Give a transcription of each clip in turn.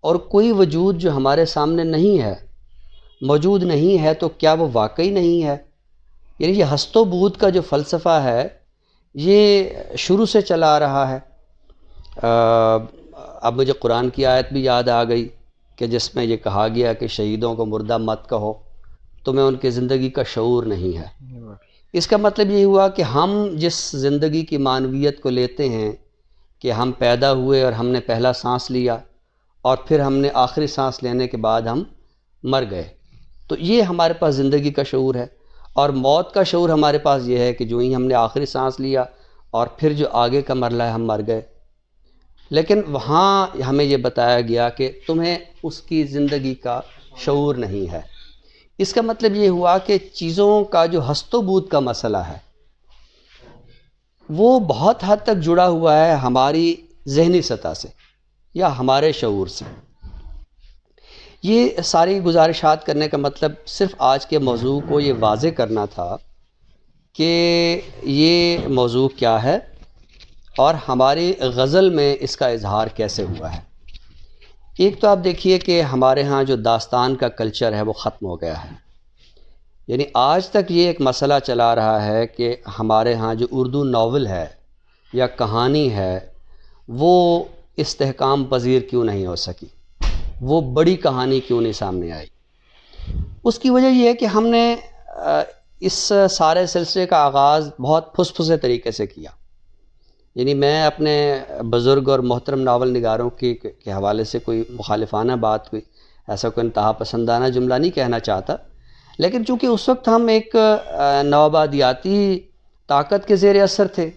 اور کوئی وجود جو ہمارے سامنے نہیں ہے، موجود نہیں ہے، تو کیا وہ واقعی نہیں ہے؟ یعنی یہ ہست و بود کا جو فلسفہ ہے یہ شروع سے چلا آ رہا ہے۔ اب مجھے قرآن کی آیت بھی یاد آ گئی کہ جس میں یہ کہا گیا کہ شہیدوں کو مردہ مت کہو، تمہیں ان کی زندگی کا شعور نہیں ہے۔ اس کا مطلب یہ ہوا کہ ہم جس زندگی کی معنویت کو لیتے ہیں کہ ہم پیدا ہوئے اور ہم نے پہلا سانس لیا اور پھر ہم نے آخری سانس لینے کے بعد ہم مر گئے، تو یہ ہمارے پاس زندگی کا شعور ہے۔ اور موت کا شعور ہمارے پاس یہ ہے کہ جو ہی ہم نے آخری سانس لیا اور پھر جو آگے کا مرحلہ ہے ہم مر گئے۔ لیکن وہاں ہمیں یہ بتایا گیا کہ تمہیں اس کی زندگی کا شعور نہیں ہے۔ اس کا مطلب یہ ہوا کہ چیزوں کا جو ہست و بود کا مسئلہ ہے وہ بہت حد تک جڑا ہوا ہے ہماری ذہنی سطح سے یا ہمارے شعور سے۔ یہ ساری گزارشات کرنے کا مطلب صرف آج کے موضوع کو یہ واضح کرنا تھا کہ یہ موضوع کیا ہے اور ہماری غزل میں اس کا اظہار کیسے ہوا ہے۔ ایک تو آپ دیکھیے کہ ہمارے ہاں جو داستان کا کلچر ہے وہ ختم ہو گیا ہے۔ یعنی آج تک یہ ایک مسئلہ چلا رہا ہے کہ ہمارے ہاں جو اردو ناول ہے یا کہانی ہے وہ استحکام پذیر کیوں نہیں ہو سکی، وہ بڑی کہانی کیوں نہیں سامنے آئی۔ اس کی وجہ یہ ہے کہ ہم نے اس سارے سلسلے کا آغاز بہت پھسے طریقے سے کیا۔ یعنی میں اپنے بزرگ اور محترم ناول نگاروں کے حوالے سے کوئی مخالفانہ بات، کوئی ایسا کوئی انتہا پسندانہ جملہ نہیں کہنا چاہتا، لیکن چونکہ اس وقت ہم ایک نوآبادیاتی طاقت کے زیر اثر تھے،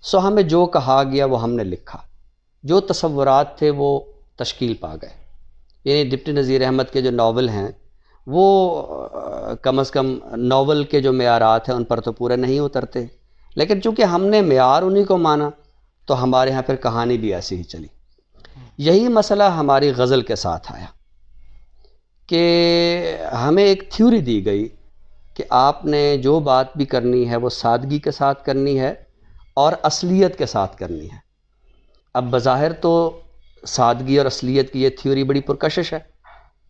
سو ہمیں جو کہا گیا وہ ہم نے لکھا، جو تصورات تھے وہ تشکیل پا گئے۔ یعنی ڈپٹی نذیر احمد کے جو ناول ہیں وہ کم از کم ناول کے جو معیارات ہیں ان پر تو پورے نہیں اترتے، لیکن چونکہ ہم نے معیار انہی کو مانا تو ہمارے ہاں پھر کہانی بھی ایسی ہی چلی۔ یہی مسئلہ ہماری غزل کے ساتھ آیا کہ ہمیں ایک تھیوری دی گئی کہ آپ نے جو بات بھی کرنی ہے وہ سادگی کے ساتھ کرنی ہے اور اصلیت کے ساتھ کرنی ہے۔ اب بظاہر تو سادگی اور اصلیت کی یہ تھیوری بڑی پرکشش ہے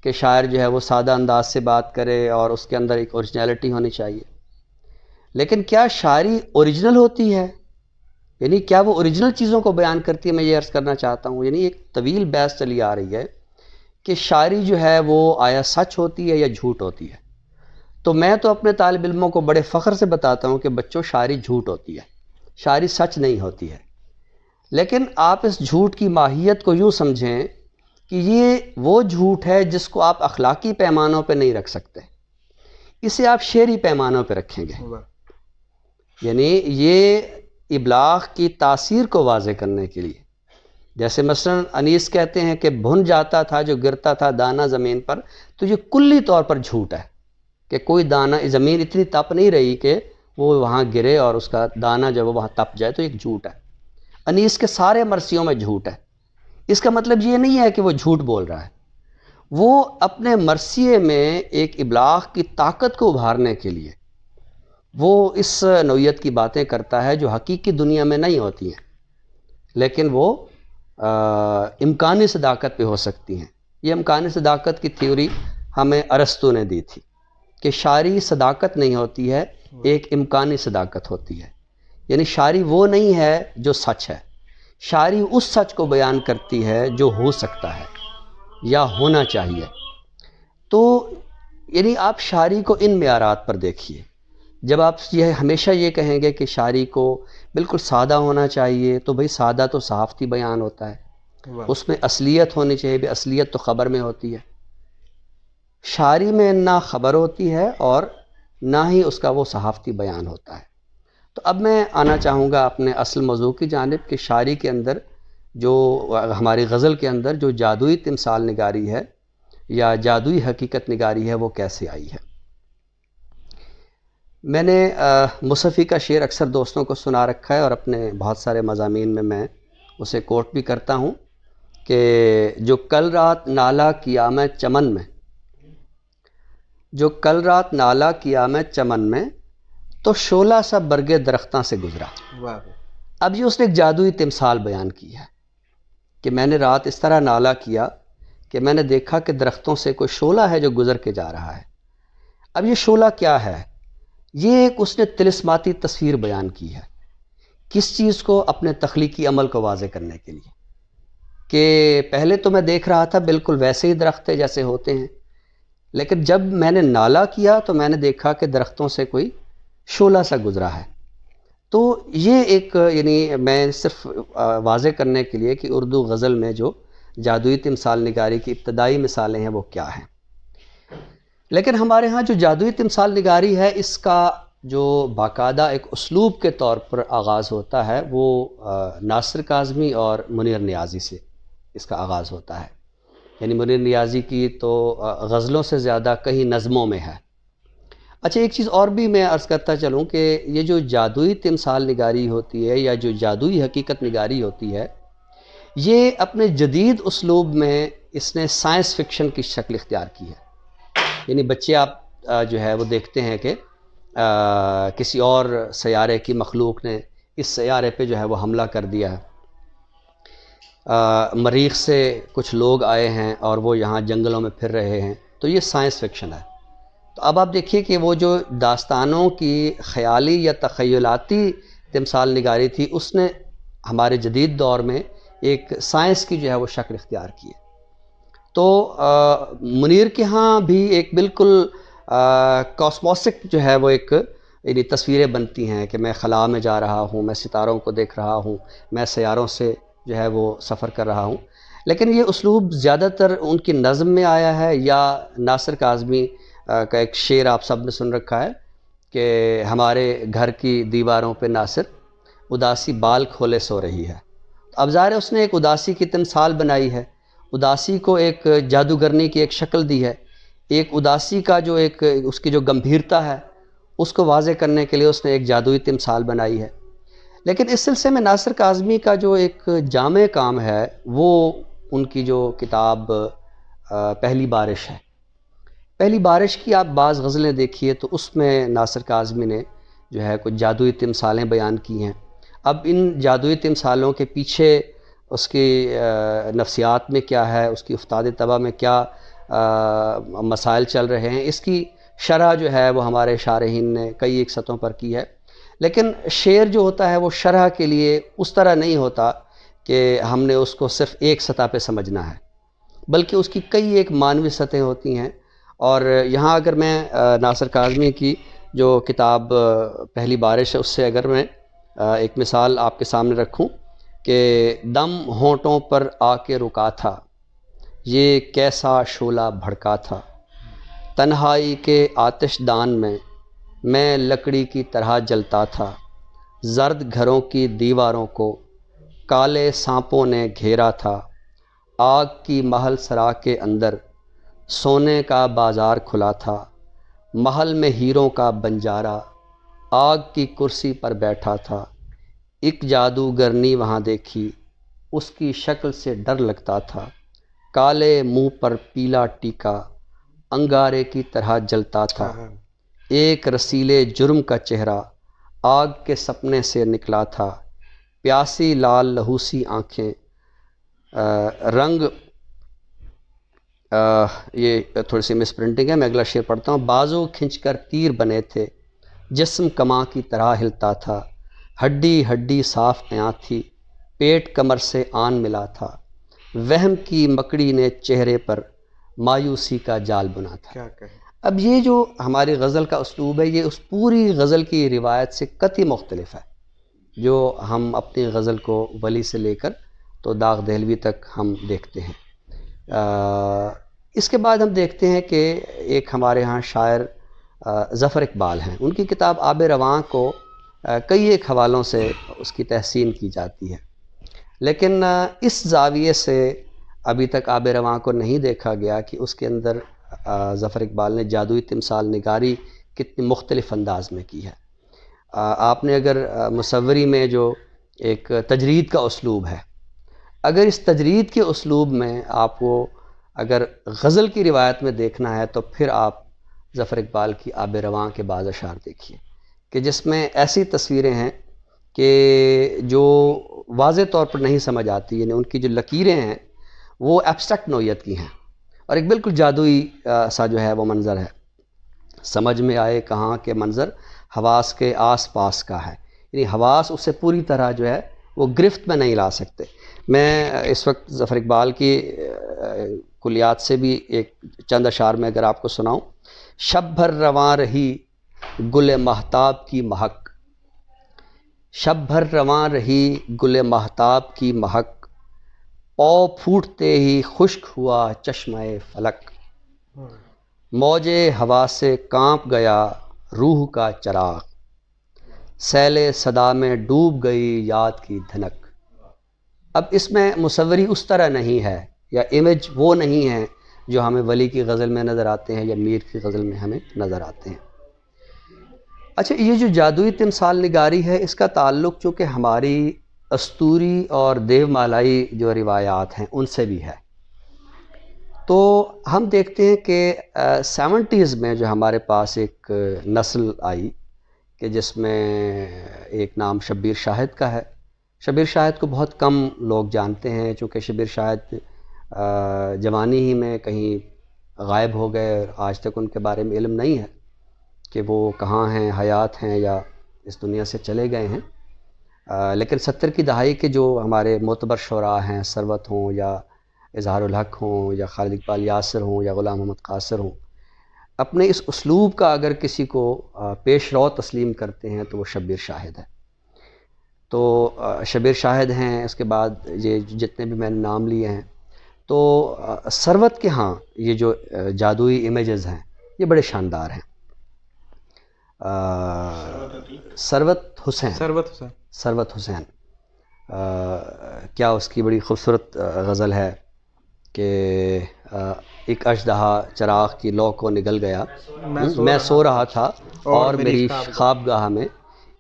کہ شاعر جو ہے وہ سادہ انداز سے بات کرے اور اس کے اندر ایک اوریجنلٹی ہونی چاہیے، لیکن کیا شاعری اوریجنل ہوتی ہے؟ یعنی کیا وہ اوریجنل چیزوں کو بیان کرتی ہے؟ میں یہ عرض کرنا چاہتا ہوں۔ یعنی ایک طویل بحث چلی آ رہی ہے کہ شاعری جو ہے وہ آیا سچ ہوتی ہے یا جھوٹ ہوتی ہے۔ تو میں تو اپنے طالب علموں کو بڑے فخر سے بتاتا ہوں کہ بچوں شاعری جھوٹ ہوتی ہے، شاعری سچ نہیں ہوتی ہے۔ لیکن آپ اس جھوٹ کی ماہیت کو یوں سمجھیں کہ یہ وہ جھوٹ ہے جس کو آپ اخلاقی پیمانوں پہ نہیں رکھ سکتے، اسے آپ شعری پیمانوں پہ رکھیں گے۔ یعنی یہ ابلاغ کی تاثیر کو واضح کرنے کے لیے، جیسے مثلا انیس کہتے ہیں کہ بھن جاتا تھا جو گرتا تھا دانہ زمین پر، تو یہ کلی طور پر جھوٹ ہے کہ کوئی دانہ، زمین اتنی تپ نہیں رہی کہ وہ وہاں گرے اور اس کا دانہ جب وہ وہاں تپ جائے، تو ایک جھوٹ ہے۔ انیس کے سارے مرثیوں میں جھوٹ ہے۔ اس کا مطلب یہ نہیں ہے کہ وہ جھوٹ بول رہا ہے، وہ اپنے مرثیے میں ایک ابلاغ کی طاقت کو ابھارنے کے لیے وہ اس نوعیت کی باتیں کرتا ہے جو حقیقی دنیا میں نہیں ہوتی ہیں، لیکن وہ امکانی صداقت پہ ہو سکتی ہیں۔ یہ امکانی صداقت کی تھیوری ہمیں ارسطو نے دی تھی کہ شاعری صداقت نہیں ہوتی ہے، ایک امکانی صداقت ہوتی ہے۔ یعنی شاعری وہ نہیں ہے جو سچ ہے، شاعری اس سچ کو بیان کرتی ہے جو ہو سکتا ہے یا ہونا چاہیے۔ تو یعنی آپ شاعری کو ان معیارات پر دیکھیے۔ جب آپ یہ ہمیشہ یہ کہیں گے کہ شاعری کو بالکل سادہ ہونا چاہیے، تو بھئی سادہ تو صحافتی بیان ہوتا ہے، اس میں اصلیت ہونی چاہیے، بھی اصلیت تو خبر میں ہوتی ہے۔ شاعری میں نہ خبر ہوتی ہے اور نہ ہی اس کا وہ صحافتی بیان ہوتا ہے۔ تو اب میں آنا چاہوں گا اپنے اصل موضوع کی جانب کہ شاعری کے اندر جو ہماری غزل کے اندر جو جادوئی تمثال نگاری ہے یا جادوئی حقیقت نگاری ہے وہ کیسے آئی ہے۔ میں نے مصحفی کا شعر اکثر دوستوں کو سنا رکھا ہے اور اپنے بہت سارے مضامین میں اسے کوٹ بھی کرتا ہوں کہ جو کل رات نالا کیا میں چمن میں، جو کل رات نالا کیا میں چمن میں، تو شعلہ سا برگے درختاں سے گزرا۔ اب یہ اس نے ایک جادوئی تمثال بیان کی ہے کہ میں نے رات اس طرح نالا کیا کہ میں نے دیکھا کہ درختوں سے کوئی شعلہ ہے جو گزر کے جا رہا ہے۔ اب یہ شعلہ کیا ہے؟ یہ ایک اس نے طلسماتی تصویر بیان کی ہے، کس چیز کو؟ اپنے تخلیقی عمل کو واضح کرنے کے لیے، کہ پہلے تو میں دیکھ رہا تھا بالکل ویسے ہی درخت تھے جیسے ہوتے ہیں، لیکن جب میں نے نالا کیا تو میں نے دیکھا کہ درختوں سے کوئی شعلہ سا گزرا ہے۔ تو یہ ایک یعنی میں صرف واضح کرنے کے لیے کہ اردو غزل میں جو جادوئی تمثال نگاری کی ابتدائی مثالیں ہیں وہ کیا ہیں۔ لیکن ہمارے ہاں جو جادوئی تمثال نگاری ہے، اس کا جو باقاعدہ ایک اسلوب کے طور پر آغاز ہوتا ہے وہ ناصر کاظمی اور منیر نیازی سے اس کا آغاز ہوتا ہے۔ یعنی منیر نیازی کی تو غزلوں سے زیادہ کہیں نظموں میں ہے۔ اچھا، ایک چیز اور بھی میں عرض کرتا چلوں کہ یہ جو جادوئی تمثال نگاری ہوتی ہے یا جو جادوئی حقیقت نگاری ہوتی ہے، یہ اپنے جدید اسلوب میں اس نے سائنس فکشن کی شکل اختیار کی ہے۔ یعنی بچے آپ جو ہے وہ دیکھتے ہیں کہ کسی اور سیارے کی مخلوق نے اس سیارے پہ جو ہے وہ حملہ کر دیا ہے، مریخ سے کچھ لوگ آئے ہیں اور وہ یہاں جنگلوں میں پھر رہے ہیں، تو یہ سائنس فکشن ہے۔ تو اب آپ دیکھیے کہ وہ جو داستانوں کی خیالی یا تخیلاتی تمثال نگاری تھی، اس نے ہمارے جدید دور میں ایک سائنس کی جو ہے وہ شکل اختیار کی ہے۔ تو منیر کے ہاں بھی ایک بالکل کاسموسک جو ہے وہ ایک یعنی تصویریں بنتی ہیں کہ میں خلا میں جا رہا ہوں، میں ستاروں کو دیکھ رہا ہوں، میں سیاروں سے جو ہے وہ سفر کر رہا ہوں۔ لیکن یہ اسلوب زیادہ تر ان کی نظم میں آیا ہے یا ناصر کاظمی کا ایک شعر آپ سب نے سن رکھا ہے کہ ہمارے گھر کی دیواروں پہ ناصر اداسی بال کھولے سو رہی ہے۔ اب ظاہر ہے اس نے ایک اداسی کی تمثال بنائی ہے، اداسی کو ایک جادوگرنی کی ایک شکل دی ہے، ایک اداسی کا جو ایک اس کی جو گمبھیرتا ہے اس کو واضح کرنے کے لیے اس نے ایک جادوئی تمثال بنائی ہے۔ لیکن اس سلسلے میں ناصر کاظمی کا جو ایک جامع کام ہے وہ ان کی جو کتاب پہلی بارش ہے۔ پہلی بارش کی آپ بعض غزلیں دیکھیے تو اس میں ناصر کاظمی نے جو ہے کچھ جادوئی تمثالیں بیان کی ہیں۔ اب ان جادوئی تمثالوں کے پیچھے اس کی نفسیات میں کیا ہے، اس کی افتاد طبع میں کیا مسائل چل رہے ہیں، اس کی شرح جو ہے وہ ہمارے شارحین نے کئی ایک سطحوں پر کی ہے۔ لیکن شعر جو ہوتا ہے وہ شرح کے لیے اس طرح نہیں ہوتا کہ ہم نے اس کو صرف ایک سطح پہ سمجھنا ہے، بلکہ اس کی کئی ایک معنوی سطحیں ہوتی ہیں۔ اور یہاں اگر میں ناصر کاظمی کی جو کتاب پہلی بارش ہے اس سے اگر میں ایک مثال آپ کے سامنے رکھوں کہ دم ہونٹوں پر آ کے رکا تھا، یہ کیسا شعلہ بھڑکا تھا، تنہائی کے آتش دان میں لکڑی کی طرح جلتا تھا، زرد گھروں کی دیواروں کو کالے سانپوں نے گھیرا تھا، آگ کی محل سرا کے اندر سونے کا بازار کھلا تھا، محل میں ہیروں کا بنجارہ آگ کی کرسی پر بیٹھا تھا، ایک جادوگرنی وہاں دیکھی اس کی شکل سے ڈر لگتا تھا، کالے منہ پر پیلا ٹیکا انگارے کی طرح جلتا تھا، ایک رسیلے جرم کا چہرہ آگ کے سپنے سے نکلا تھا، پیاسی لال لہوسی آنکھیں رنگ یہ تھوڑی سی مس پرنٹنگ ہے، میں اگلا شعر پڑھتا ہوں۔ بازو کھنچ کر تیر بنے تھے، جسم کماں کی طرح ہلتا تھا، ہڈی ہڈی صاف عیاں تھی، پیٹ کمر سے آن ملا تھا، وہم کی مکڑی نے چہرے پر مایوسی کا جال بنا تھا۔ اب یہ جو ہماری غزل کا اسلوب ہے یہ اس پوری غزل کی روایت سے قطعی مختلف ہے جو ہم اپنی غزل کو ولی سے لے کر تو داغ دہلوی تک ہم دیکھتے ہیں۔ اس کے بعد ہم دیکھتے ہیں کہ ایک ہمارے ہاں شاعر ظفر اقبال ہیں، ان کی کتاب آب رواں کو کئی ایک حوالوں سے اس کی تحسین کی جاتی ہے، لیکن اس زاویے سے ابھی تک آب رواں کو نہیں دیکھا گیا کہ اس کے اندر ظفر اقبال نے جادوئی تمثال نگاری کتنی مختلف انداز میں کی ہے۔ آپ نے اگر مصوری میں جو ایک تجرید کا اسلوب ہے، اگر اس تجرید کے اسلوب میں آپ کو اگر غزل کی روایت میں دیکھنا ہے تو پھر آپ ظفر اقبال کی آب رواں کے بعض اشعار دیکھیے کہ جس میں ایسی تصویریں ہیں کہ جو واضح طور پر نہیں سمجھ آتی، یعنی ان کی جو لکیریں ہیں وہ ایبسٹریکٹ نوعیت کی ہیں، اور ایک بالکل جادوئی سا جو ہے وہ منظر ہے. سمجھ میں آئے کہاں کے منظر حواس کے آس پاس کا ہے، یعنی حواس اسے پوری طرح جو ہے وہ گرفت میں نہیں لا سکتے. میں اس وقت ظفر اقبال کی کلیات سے بھی ایک چند اشعار میں اگر آپ کو سناؤں. شب بھر رواں رہی گل مہتاب کی مہک، شب بھر رواں رہی گل مہتاب کی مہک، پاؤ پھوٹتے ہی خشک ہوا چشمہ فلک، موج ہوا سے کانپ گیا روح کا چراغ، سیل صدا میں ڈوب گئی یاد کی دھنک. اب اس میں مصوری اس طرح نہیں ہے یا امیج وہ نہیں ہے جو ہمیں ولی کی غزل میں نظر آتے ہیں یا میر کی غزل میں ہمیں نظر آتے ہیں. اچھا، یہ جو جادوئی تمثال نگاری ہے اس کا تعلق چونکہ ہماری استوری اور دیو مالائی جو روایات ہیں ان سے بھی ہے. تو ہم دیکھتے ہیں کہ 70s میں جو ہمارے پاس ایک نسل آئی کہ جس میں ایک نام شبیر شاہد کا ہے. شبیر شاہد کو بہت کم لوگ جانتے ہیں چونکہ شبیر شاہد جوانی ہی میں کہیں غائب ہو گئے اور آج تک ان کے بارے میں علم نہیں ہے کہ وہ کہاں ہیں، حیات ہیں یا اس دنیا سے چلے گئے ہیں. لیکن 70 کی دہائی کے جو ہمارے معتبر شعراء ہیں، ثروت ہوں یا اظہار الحق ہوں یا خالد اقبال یاسر ہوں یا غلام محمد قاصر ہوں، اپنے اس اسلوب کا اگر کسی کو پیش رو تسلیم کرتے ہیں تو وہ شبیر شاہد ہے. تو شبیر شاہد ہیں، اس کے بعد یہ جتنے بھی میں نے نام لیے ہیں. تو ثروت کے ہاں یہ جو جادوئی امیجز ہیں یہ بڑے شاندار ہیں. ثروت حسین کیا اس کی بڑی خوبصورت غزل ہے کہ ایک اژدہا چراغ کی لو کو نگل گیا، میں سو رہا تھا اور میری خوابگاہ میں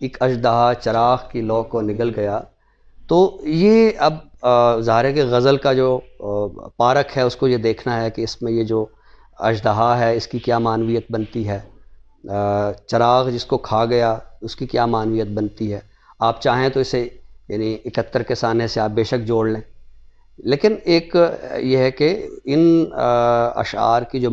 ایک اژدہا چراغ کی لو کو نگل گیا. تو یہ اب ظاہر ہے کہ غزل کا جو پارک ہے اس کو یہ دیکھنا ہے کہ اس میں یہ جو اژدہا ہے اس کی کیا معنویت بنتی ہے، چراغ جس کو کھا گیا اس کی کیا معنویت بنتی ہے. آپ چاہیں تو اسے یعنی 71 کے سانے سے آپ بے شک جوڑ لیں، لیکن ایک یہ ہے کہ ان اشعار کی جو